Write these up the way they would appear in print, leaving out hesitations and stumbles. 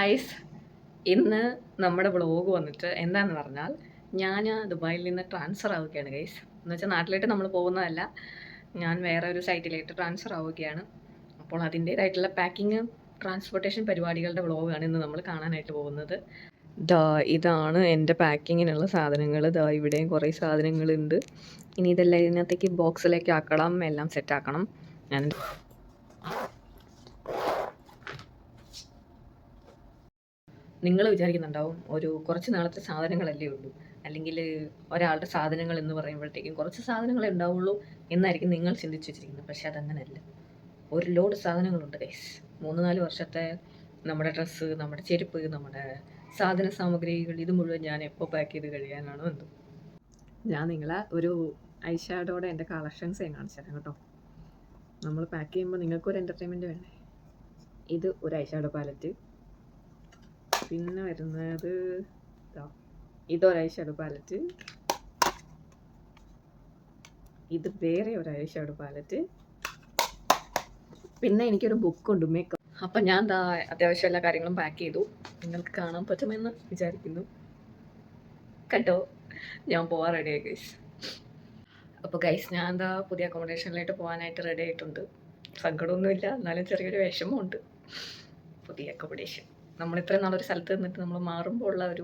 Guys, ഇന്ന് നമ്മുടെ vlog വന്നിട്ട് എന്താണെന്ന് പറഞ്ഞാൽ ഞാൻ ദുബായിൽ നിന്ന് ട്രാൻസ്ഫർ ആവുകയാണ് ഗൈസ്. എന്ന് വെച്ചാൽ നാട്ടിലേക്ക് നമ്മൾ പോകുന്നതല്ല, ഞാൻ വേറെ ഒരു സൈറ്റിലേക്ക് ട്രാൻസ്ഫർ ആവുകയാണ്. അപ്പോൾ അതിൻ്റേതായിട്ടുള്ള പാക്കിങ് ട്രാൻസ്പോർട്ടേഷൻ പരിപാടികളുടെ വ്ളോഗാണ് ഇന്ന് നമ്മൾ കാണാനായിട്ട് പോകുന്നത്. ഇതാണ് എൻ്റെ പാക്കിങ്ങിനുള്ള സാധനങ്ങൾ. ഇവിടെയും കുറേ സാധനങ്ങളുണ്ട്. ഇനി ഇതെല്ലാം ഇതിനകത്തേക്ക് ബോക്സിലേക്ക് ആക്കണം, എല്ലാം സെറ്റാക്കണം. ഞാൻ നിങ്ങൾ വിചാരിക്കുന്നുണ്ടാവും ഒരു കുറച്ച് നാളത്തെ സാധനങ്ങളല്ലേ ഉള്ളൂ, അല്ലെങ്കിൽ ഒരാളുടെ സാധനങ്ങൾ എന്ന് പറയുമ്പോഴത്തേക്കും കുറച്ച് സാധനങ്ങളേ ഉണ്ടാവുള്ളൂ എന്നായിരിക്കും നിങ്ങൾ ചിന്തിച്ച് വെച്ചിരിക്കുന്നത്. പക്ഷെ അതങ്ങനെയല്ല, ഒരു ലോഡ് സാധനങ്ങളുണ്ട് ഗൈസ്. 3-4 വർഷത്തെ നമ്മുടെ ഡ്രസ്സ്, നമ്മുടെ ചെരുപ്പ്, നമ്മുടെ സാധന സാമഗ്രികൾ, ഇത് മുഴുവൻ ഞാൻ എപ്പോൾ പാക്ക് ചെയ്ത് കഴിയാനാണോ എന്തോ. ഞാൻ നിങ്ങളെ ഒരു ഐഷാഡോടെ എൻ്റെ കളക്ഷൻസ് ഞാൻ കാണിച്ചു തരാം കേട്ടോ. നമ്മൾ പാക്ക് ചെയ്യുമ്പോൾ നിങ്ങൾക്കൊരു എൻ്റർടൈൻമെൻറ്റ് വേണ്ടേ. ഇത് ഒരു ഐഷാഡോ പാലറ്റ്. പിന്നെ വരുന്നത് ഇതൊരു ഐഷാഡോ പാലറ്റ്. ഇത് വേറെ ഒരു ഐഷാഡോ പാലറ്റ്. പിന്നെ എനിക്കൊരു ബുക്കുണ്ട് മേക്കപ്പ്. അപ്പം ഞാൻ അത്യാവശ്യം എല്ലാ കാര്യങ്ങളും പാക്ക് ചെയ്തു. നിങ്ങൾക്ക് കാണാൻ പറ്റുമെന്ന് വിചാരിക്കുന്നു. കേട്ടോ, ഞാൻ പോവാൻ റെഡിയായി ഗൈസ്. അപ്പോൾ ഗൈസ്, ഞാൻ പുതിയ അക്കോമഡേഷനിലായിട്ട് പോകാനായിട്ട് റെഡി ആയിട്ടുണ്ട്. സങ്കടമൊന്നുമില്ല, എന്നാലും ചെറിയൊരു വിഷമമുണ്ട്. പുതിയ അക്കോമഡേഷൻ, നമ്മൾ ഇത്രയും നാളൊരു സ്ഥലത്ത് നിന്നിട്ട് നമ്മൾ മാറുമ്പോൾ ഉള്ള ഒരു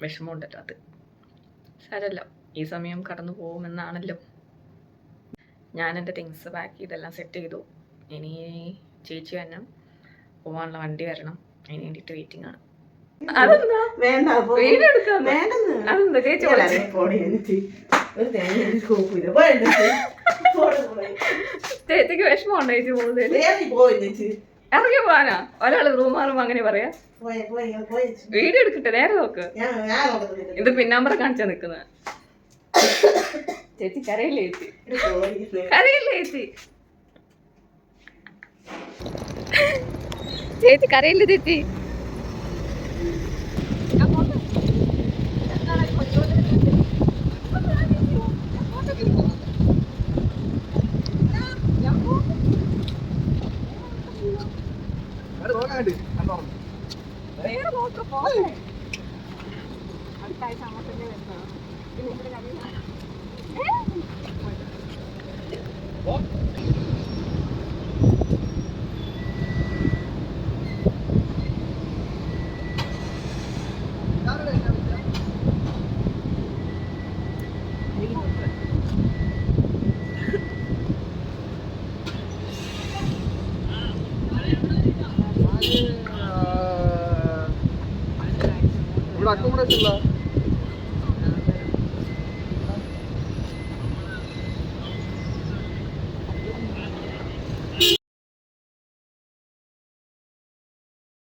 വിഷമമുണ്ടല്ലോ, അത് സാരമല്ല, ഈ സമയം കടന്നു പോകുമെന്നാണല്ലോ. ഞാൻ എൻ്റെ തിങ്സ് പാക്ക് ചെയ്തെല്ലാം സെറ്റ് ചെയ്തു. ഇനി ചേച്ചി തന്നെ പോകാനുള്ള വണ്ടി വരണം, അതിന് വേണ്ടിയിട്ട് വെയിറ്റിംഗ് ആണ്. അതെന്താ വീഡിയോ എടുക്കാം? അതെന്താ ചേച്ചി ചേച്ചിക്ക് വിഷമമുണ്ടോ ചേച്ചി പോകുന്നതിന്? ഇറങ്ങി പോവാനാ? ഒരാള് റൂം മാറുമ്പോ അങ്ങനെ പറയാ. വീഡിയോ എടുക്കട്ടെ, നേരെ നോക്ക്. ഇത് പിന്നാമ്പറ കാണിച്ചാ നിക്കുന്നത്. ചേച്ചി കരയില്ലേ ചേച്ചി? കരയില്ലേ ചേച്ചി? ചേച്ചി കരയില്ലേ ചേച്ചി? ഇവിടെ അക്കോമഡേഷൻ ഇല്ല.